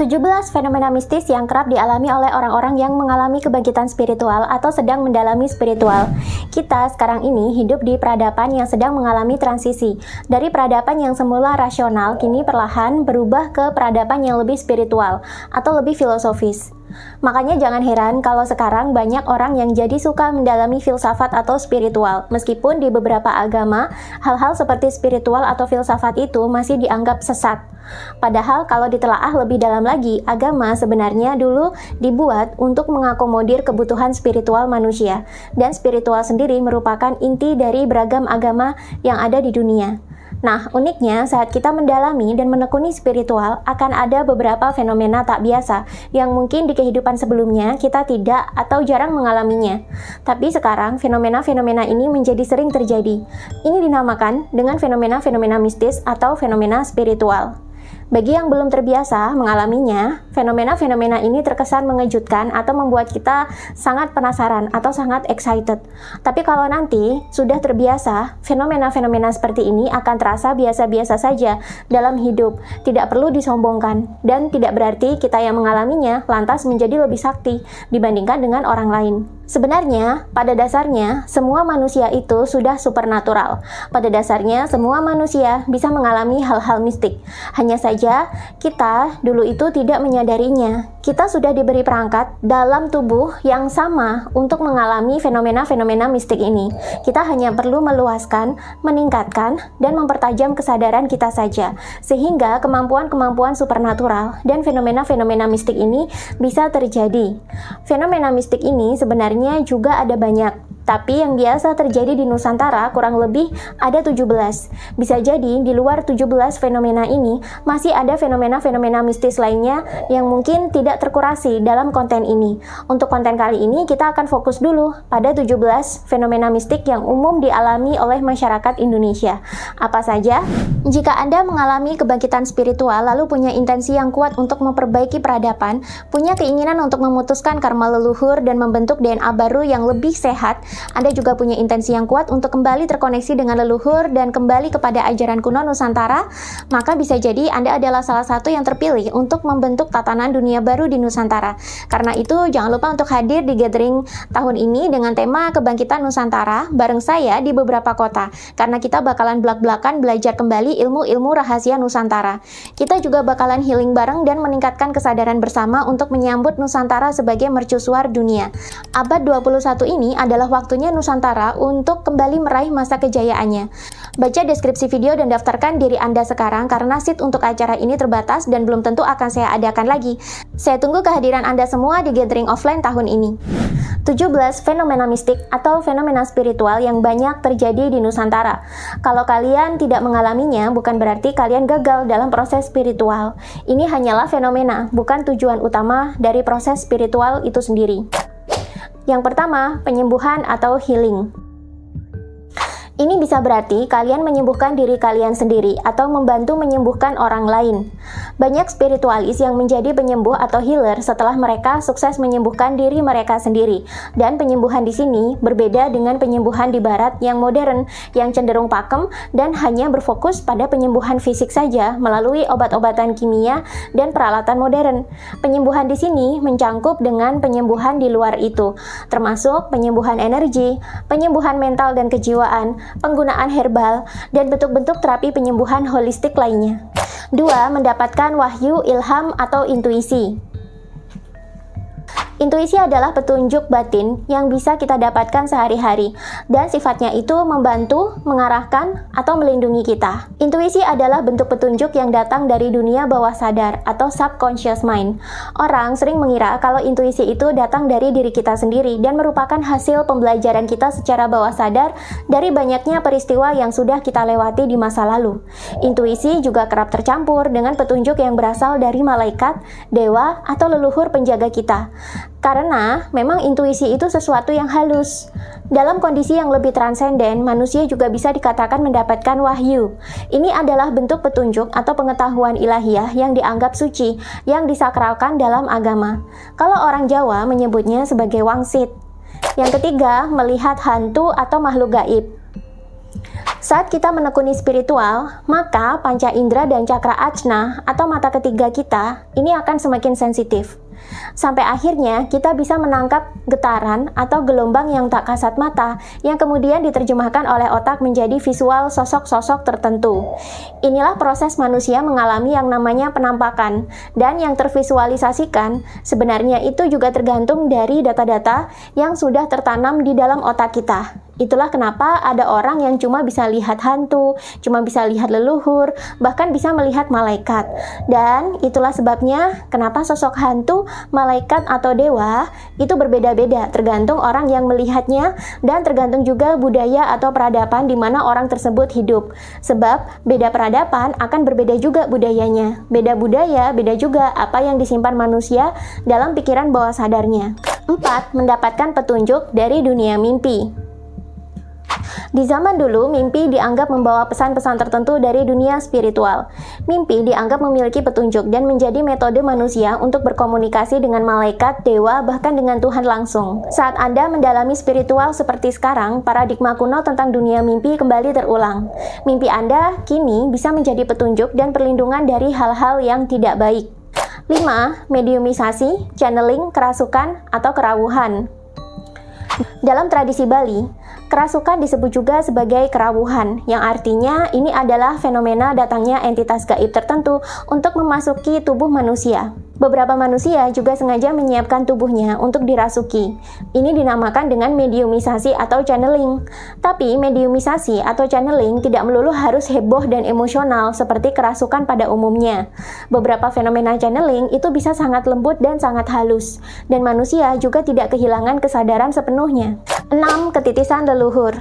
17 fenomena mistis yang kerap dialami oleh orang-orang yang mengalami kebangkitan spiritual atau sedang mendalami spiritual. Kita sekarang ini hidup di peradaban yang sedang mengalami transisi. Dari peradaban yang semula rasional, kini perlahan berubah ke peradaban yang lebih spiritual atau lebih filosofis. Makanya jangan heran kalau sekarang banyak orang yang jadi suka mendalami filsafat atau spiritual. Meskipun di beberapa agama, hal-hal seperti spiritual atau filsafat itu masih dianggap sesat. Padahal kalau ditelaah lebih dalam lagi, agama sebenarnya dulu dibuat untuk mengakomodir kebutuhan spiritual manusia. Dan spiritual sendiri merupakan inti dari beragam agama yang ada di dunia. Nah, uniknya saat kita mendalami dan menekuni spiritual, akan ada beberapa fenomena tak biasa yang mungkin di kehidupan sebelumnya kita tidak atau jarang mengalaminya. Tapi sekarang, fenomena-fenomena ini menjadi sering terjadi. Ini dinamakan dengan fenomena-fenomena mistis atau fenomena spiritual. Bagi yang belum terbiasa mengalaminya, fenomena-fenomena ini terkesan mengejutkan atau membuat kita sangat penasaran atau sangat excited. Tapi kalau nanti sudah terbiasa, fenomena-fenomena seperti ini akan terasa biasa-biasa saja dalam hidup, tidak perlu disombongkan, dan tidak berarti kita yang mengalaminya lantas menjadi lebih sakti dibandingkan dengan orang lain. Sebenarnya, pada dasarnya, semua manusia itu sudah supernatural. Pada dasarnya, semua manusia bisa mengalami hal-hal mistik. Hanya saja, kita dulu itu tidak menyadarinya. Kita sudah diberi perangkat dalam tubuh yang sama untuk mengalami fenomena-fenomena mistik ini. Kita hanya perlu meluaskan, meningkatkan, dan mempertajam kesadaran kita saja. Sehingga kemampuan-kemampuan supernatural dan fenomena-fenomena mistik ini bisa terjadi. Fenomena mistik ini sebenarnya juga ada banyak, tapi yang biasa terjadi di Nusantara kurang lebih ada 17. Bisa jadi di luar 17 fenomena ini masih ada fenomena-fenomena mistis lainnya yang mungkin tidak terkurasi dalam konten ini. Untuk konten kali ini kita akan fokus dulu pada 17 fenomena mistik yang umum dialami oleh masyarakat Indonesia. Apa saja? Jika Anda mengalami kebangkitan spiritual lalu punya intensi yang kuat untuk memperbaiki peradaban, punya keinginan untuk memutuskan karma leluhur dan membentuk DNA baru yang lebih sehat, Anda juga punya intensi yang kuat untuk kembali terkoneksi dengan leluhur dan kembali kepada ajaran kuno Nusantara, maka bisa jadi Anda adalah salah satu yang terpilih untuk membentuk tatanan dunia baru di Nusantara. Karena itu, jangan lupa untuk hadir di gathering tahun ini dengan tema Kebangkitan Nusantara bareng saya di beberapa kota, karena kita bakalan belak-belakan belajar kembali ilmu-ilmu rahasia Nusantara. Kita juga bakalan healing bareng dan meningkatkan kesadaran bersama untuk menyambut Nusantara sebagai mercusuar dunia. Abad 21 ini adalah waktunya Nusantara untuk kembali meraih masa kejayaannya. Baca deskripsi video dan daftarkan diri Anda sekarang karena seat untuk acara ini terbatas dan belum tentu akan saya adakan lagi. Saya tunggu kehadiran Anda semua di gathering offline tahun ini. 17 fenomena mistik atau fenomena spiritual yang banyak terjadi di Nusantara. Kalau kalian tidak mengalaminya, bukan berarti kalian gagal dalam proses spiritual. Ini hanyalah fenomena, bukan tujuan utama dari proses spiritual itu sendiri. Yang pertama, penyembuhan atau healing. Ini bisa berarti kalian menyembuhkan diri kalian sendiri atau membantu menyembuhkan orang lain. Banyak spiritualis yang menjadi penyembuh atau healer setelah mereka sukses menyembuhkan diri mereka sendiri. Dan penyembuhan di sini berbeda dengan penyembuhan di barat yang modern, yang cenderung pakem dan hanya berfokus pada penyembuhan fisik saja melalui obat-obatan kimia dan peralatan modern. Penyembuhan di sini mencangkup dengan penyembuhan di luar itu, termasuk penyembuhan energi, penyembuhan mental dan kejiwaan, penggunaan herbal, dan bentuk-bentuk terapi penyembuhan holistik lainnya. 2. Mendapatkan wahyu, ilham, atau intuisi. Intuisi adalah petunjuk batin yang bisa kita dapatkan sehari-hari, dan sifatnya itu membantu, mengarahkan, atau melindungi kita. Intuisi adalah bentuk petunjuk yang datang dari dunia bawah sadar atau subconscious mind. Orang sering mengira kalau intuisi itu datang dari diri kita sendiri dan merupakan hasil pembelajaran kita secara bawah sadar dari banyaknya peristiwa yang sudah kita lewati di masa lalu. Intuisi juga kerap tercampur dengan petunjuk yang berasal dari malaikat, dewa, atau leluhur penjaga kita. Karena memang intuisi itu sesuatu yang halus. Dalam kondisi yang lebih transenden, manusia juga bisa dikatakan mendapatkan wahyu. Ini adalah bentuk petunjuk atau pengetahuan ilahiyah yang dianggap suci, yang disakralkan dalam agama. Kalau orang Jawa menyebutnya sebagai wangsit. Yang ketiga, melihat hantu atau makhluk gaib. Saat kita menekuni spiritual, maka panca indera dan cakra ajna atau mata ketiga kita ini akan semakin sensitif. Sampai akhirnya kita bisa menangkap getaran atau gelombang yang tak kasat mata yang kemudian diterjemahkan oleh otak menjadi visual sosok-sosok tertentu. Inilah proses manusia mengalami yang namanya penampakan, dan yang tervisualisasikan sebenarnya itu juga tergantung dari data-data yang sudah tertanam di dalam otak kita. Itulah kenapa ada orang yang cuma bisa lihat hantu, cuma bisa lihat leluhur, bahkan bisa melihat malaikat. Dan itulah sebabnya kenapa sosok hantu, malaikat atau dewa itu berbeda-beda tergantung orang yang melihatnya dan tergantung juga budaya atau peradaban di mana orang tersebut hidup. Sebab beda peradaban akan berbeda juga budayanya. Beda budaya, beda juga apa yang disimpan manusia dalam pikiran bawah sadarnya. 4. Mendapatkan petunjuk dari dunia mimpi. Di zaman dulu, mimpi dianggap membawa pesan-pesan tertentu dari dunia spiritual. Mimpi dianggap memiliki petunjuk dan menjadi metode manusia untuk berkomunikasi dengan malaikat, dewa, bahkan dengan Tuhan langsung. Saat Anda mendalami spiritual seperti sekarang, paradigma kuno tentang dunia mimpi kembali terulang. Mimpi Anda kini bisa menjadi petunjuk dan perlindungan dari hal-hal yang tidak baik. 5. Mediumisasi, channeling, kerasukan, atau kerawuhan. Dalam tradisi Bali, kerasukan disebut juga sebagai kerawuhan, yang artinya ini adalah fenomena datangnya entitas gaib tertentu untuk memasuki tubuh manusia. Beberapa manusia juga sengaja menyiapkan tubuhnya untuk dirasuki. Ini dinamakan dengan mediumisasi atau channeling. Tapi mediumisasi atau channeling tidak melulu harus heboh dan emosional seperti kerasukan pada umumnya. Beberapa fenomena channeling itu bisa sangat lembut dan sangat halus, dan manusia juga tidak kehilangan kesadaran sepenuhnya. 6. Ketitisan leluhur.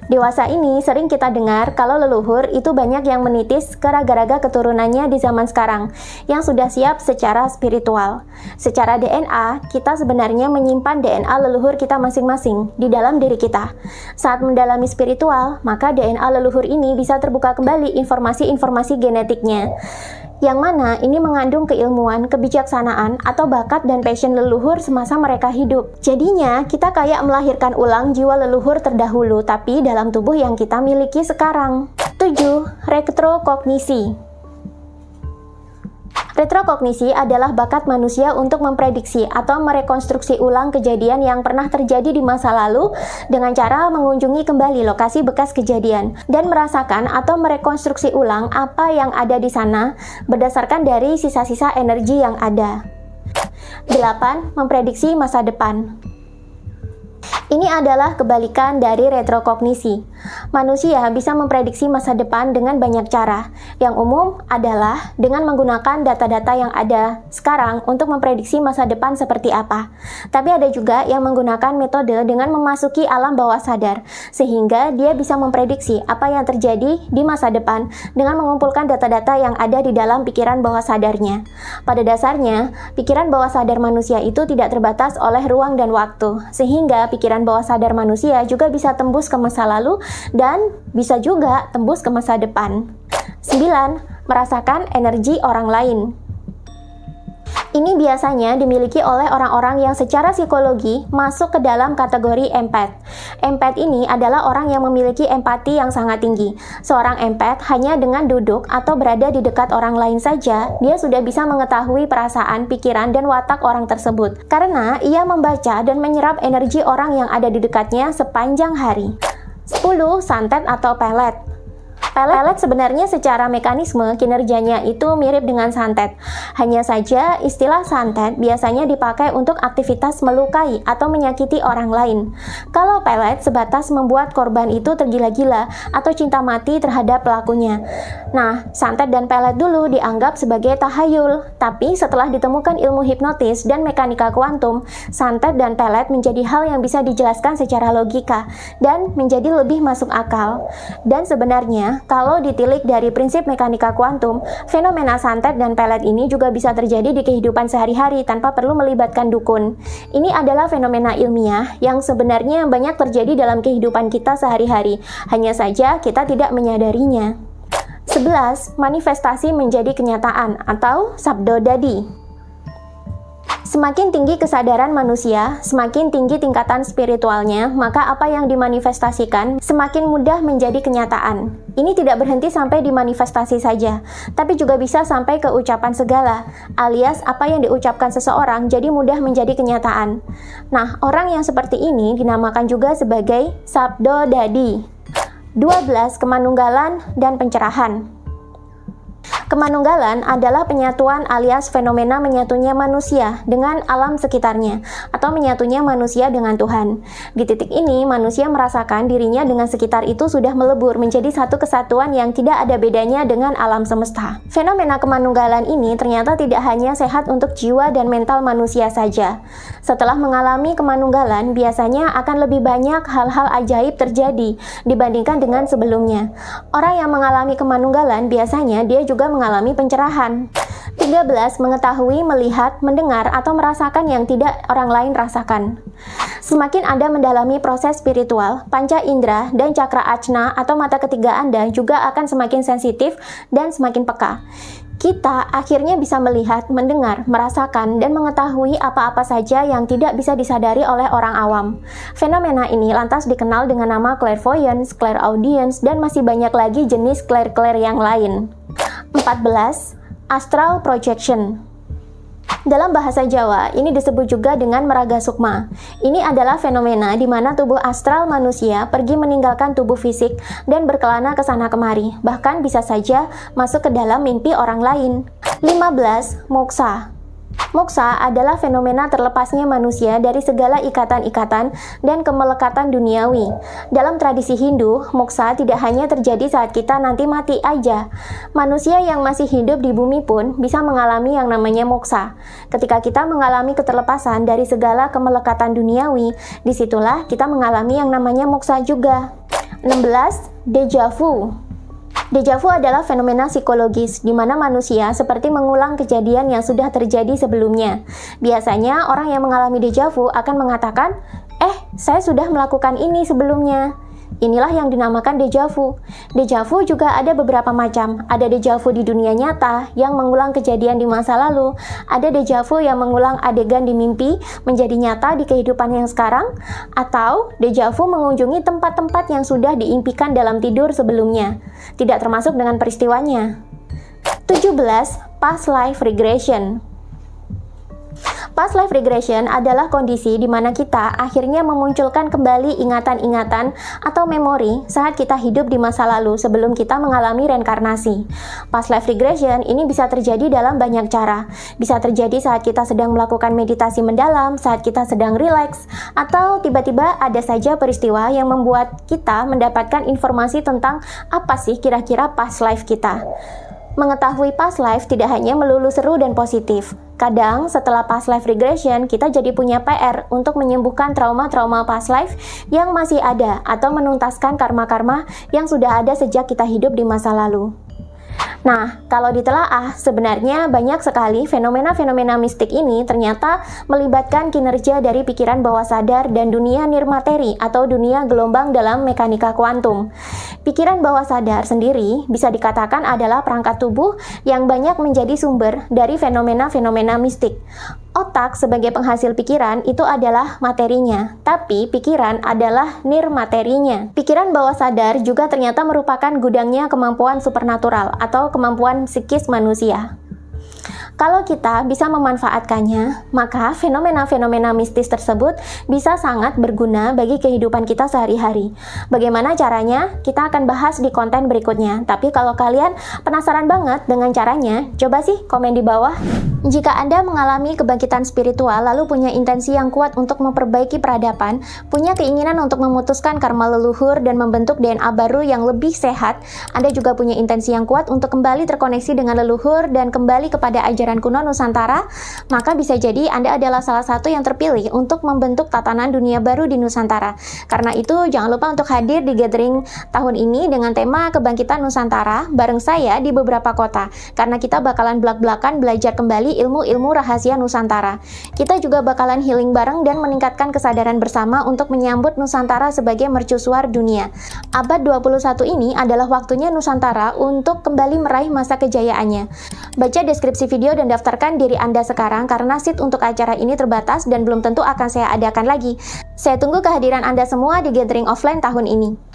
Dewasa ini sering kita dengar kalau leluhur itu banyak yang menitis ke raga-raga keturunannya di zaman sekarang yang sudah siap secara spiritual. Secara DNA, kita sebenarnya menyimpan DNA leluhur kita masing-masing di dalam diri kita. Saat mendalami spiritual, maka DNA leluhur ini bisa terbuka kembali informasi-informasi genetiknya, yang mana ini mengandung keilmuan, kebijaksanaan, atau bakat dan passion leluhur semasa mereka hidup. Jadinya, kita kayak melahirkan ulang jiwa leluhur terdahulu, tapi dalam tubuh yang kita miliki sekarang. 7. Retrokognisi. Retrokognisi adalah bakat manusia untuk memprediksi atau merekonstruksi ulang kejadian yang pernah terjadi di masa lalu dengan cara mengunjungi kembali lokasi bekas kejadian dan merasakan atau merekonstruksi ulang apa yang ada di sana berdasarkan dari sisa-sisa energi yang ada. 8. Memprediksi masa depan. Ini adalah kebalikan dari retrokognisi. Manusia bisa memprediksi masa depan dengan banyak cara. Yang umum adalah dengan menggunakan data-data yang ada sekarang untuk memprediksi masa depan seperti apa. Tapi ada juga yang menggunakan metode dengan memasuki alam bawah sadar, sehingga dia bisa memprediksi apa yang terjadi di masa depan dengan mengumpulkan data-data yang ada di dalam pikiran bawah sadarnya. Pada dasarnya, pikiran bawah sadar manusia itu tidak terbatas oleh ruang dan waktu, sehingga pikiran bawah sadar manusia juga bisa tembus ke masa lalu dan bisa juga tembus ke masa depan. 9. Merasakan energi orang lain. Ini biasanya dimiliki oleh orang-orang yang secara psikologi masuk ke dalam kategori empath. Empath ini adalah orang yang memiliki empati yang sangat tinggi. Seorang empath hanya dengan duduk atau berada di dekat orang lain saja, dia sudah bisa mengetahui perasaan, pikiran, dan watak orang tersebut. Karena ia membaca dan menyerap energi orang yang ada di dekatnya sepanjang hari. 10. Santet atau pelet. Pelet sebenarnya secara mekanisme kinerjanya itu mirip dengan santet. Hanya saja istilah santet biasanya dipakai untuk aktivitas melukai atau menyakiti orang lain. Kalau pelet sebatas membuat korban itu tergila-gila atau cinta mati terhadap pelakunya. Nah, santet dan pelet dulu dianggap sebagai tahayul. Tapi setelah ditemukan ilmu hipnotis dan mekanika kuantum, santet dan pelet menjadi hal yang bisa dijelaskan secara logika dan menjadi lebih masuk akal. Dan sebenarnya, kalau ditilik dari prinsip mekanika kuantum, fenomena santet dan pelet ini juga bisa terjadi di kehidupan sehari-hari tanpa perlu melibatkan dukun. Ini adalah fenomena ilmiah yang sebenarnya banyak terjadi dalam kehidupan kita sehari-hari, hanya saja kita tidak menyadarinya. 11. Manifestasi menjadi kenyataan atau sabdo dadi. Semakin tinggi kesadaran manusia, semakin tinggi tingkatan spiritualnya, maka apa yang dimanifestasikan semakin mudah menjadi kenyataan. Ini tidak berhenti sampai dimanifestasi saja, tapi juga bisa sampai ke ucapan segala, alias apa yang diucapkan seseorang jadi mudah menjadi kenyataan. Nah, orang yang seperti ini dinamakan juga sebagai Sabdo Dadi. 12. Kemanunggalan dan pencerahan. Kemanunggalan adalah penyatuan alias fenomena menyatunya manusia dengan alam sekitarnya, atau menyatunya manusia dengan Tuhan. Di titik ini, manusia merasakan dirinya dengan sekitar itu sudah melebur menjadi satu kesatuan yang tidak ada bedanya dengan alam semesta. Fenomena kemanunggalan ini ternyata tidak hanya sehat untuk jiwa dan mental manusia saja. Setelah mengalami kemanunggalan, biasanya akan lebih banyak hal-hal ajaib terjadi dibandingkan dengan sebelumnya. Orang yang mengalami kemanunggalan biasanya dia juga mengalami pencerahan. 13. Mengetahui, melihat, mendengar, atau merasakan yang tidak orang lain rasakan. Semakin Anda mendalami proses spiritual, panca indera dan cakra ajna atau mata ketiga Anda juga akan semakin sensitif dan semakin peka. Kita akhirnya bisa melihat, mendengar, merasakan, dan mengetahui apa-apa saja yang tidak bisa disadari oleh orang awam. Fenomena ini lantas dikenal dengan nama clairvoyance, clairaudience, dan masih banyak lagi jenis clair-clair yang lain. 14. Astral projection. Dalam bahasa Jawa, ini disebut juga dengan meraga sukma. Ini adalah fenomena di mana tubuh astral manusia pergi meninggalkan tubuh fisik dan berkelana ke sana kemari, bahkan bisa saja masuk ke dalam mimpi orang lain. 15. Moksa. Moksa adalah fenomena terlepasnya manusia dari segala ikatan-ikatan dan kemelekatan duniawi. Dalam tradisi Hindu, moksa tidak hanya terjadi saat kita nanti mati aja. Manusia yang masih hidup di bumi pun bisa mengalami yang namanya moksa. Ketika kita mengalami keterlepasan dari segala kemelekatan duniawi, disitulah kita mengalami yang namanya moksa juga. 16. Deja vu. Deja vu adalah fenomena psikologis di mana manusia seperti mengulang kejadian yang sudah terjadi sebelumnya. Biasanya orang yang mengalami deja vu akan mengatakan, saya sudah melakukan ini sebelumnya. Inilah yang dinamakan deja vu. Deja vu juga ada beberapa macam. Ada deja vu di dunia nyata yang mengulang kejadian di masa lalu. Ada deja vu yang mengulang adegan di mimpi menjadi nyata di kehidupan yang sekarang. Atau deja vu mengunjungi tempat-tempat yang sudah diimpikan dalam tidur sebelumnya. Tidak termasuk dengan peristiwanya. 17. Past life regression. Past life regression adalah kondisi di mana kita akhirnya memunculkan kembali ingatan-ingatan atau memori saat kita hidup di masa lalu sebelum kita mengalami reinkarnasi. Past life regression ini bisa terjadi dalam banyak cara. Bisa terjadi saat kita sedang melakukan meditasi mendalam, saat kita sedang rileks, atau tiba-tiba ada saja peristiwa yang membuat kita mendapatkan informasi tentang apa sih kira-kira past life kita. Mengetahui past life tidak hanya melulu seru dan positif. Kadang setelah past life regression, kita jadi punya PR untuk menyembuhkan trauma-trauma past life yang masih ada atau menuntaskan karma-karma yang sudah ada sejak kita hidup di masa lalu. Nah, kalau ditelaah, sebenarnya banyak sekali fenomena-fenomena mistik ini ternyata melibatkan kinerja dari pikiran bawah sadar dan dunia nirmateri atau dunia gelombang dalam mekanika kuantum. Pikiran bawah sadar sendiri bisa dikatakan adalah perangkat tubuh yang banyak menjadi sumber dari fenomena-fenomena mistik. Otak sebagai penghasil pikiran itu adalah materinya, tapi pikiran adalah nirmaterinya. Pikiran bawah sadar juga ternyata merupakan gudangnya kemampuan supernatural atau kemampuan psikis manusia. Kalau kita bisa memanfaatkannya, maka fenomena-fenomena mistis tersebut bisa sangat berguna bagi kehidupan kita sehari-hari. Bagaimana caranya? Kita akan bahas di konten berikutnya. Tapi kalau kalian penasaran banget dengan caranya, coba sih komen di bawah. Jika Anda mengalami kebangkitan spiritual lalu punya intensi yang kuat untuk memperbaiki peradaban, punya keinginan untuk memutuskan karma leluhur dan membentuk DNA baru yang lebih sehat, Anda juga punya intensi yang kuat untuk kembali terkoneksi dengan leluhur dan kembali kepada ajaran kuno Nusantara, maka bisa jadi Anda adalah salah satu yang terpilih untuk membentuk tatanan dunia baru di Nusantara. Karena itu, jangan lupa untuk hadir di gathering tahun ini dengan tema Kebangkitan Nusantara bareng saya di beberapa kota, karena kita bakalan blak-blakan belajar kembali ilmu-ilmu rahasia Nusantara. Kita juga bakalan healing bareng dan meningkatkan kesadaran bersama untuk menyambut Nusantara sebagai mercusuar dunia. Abad 21 ini adalah waktunya Nusantara untuk kembali meraih masa kejayaannya. Baca deskripsi video dan daftarkan diri Anda sekarang karena seat untuk acara ini terbatas dan belum tentu akan saya adakan lagi. Saya tunggu kehadiran Anda semua di Gathering Offline tahun ini.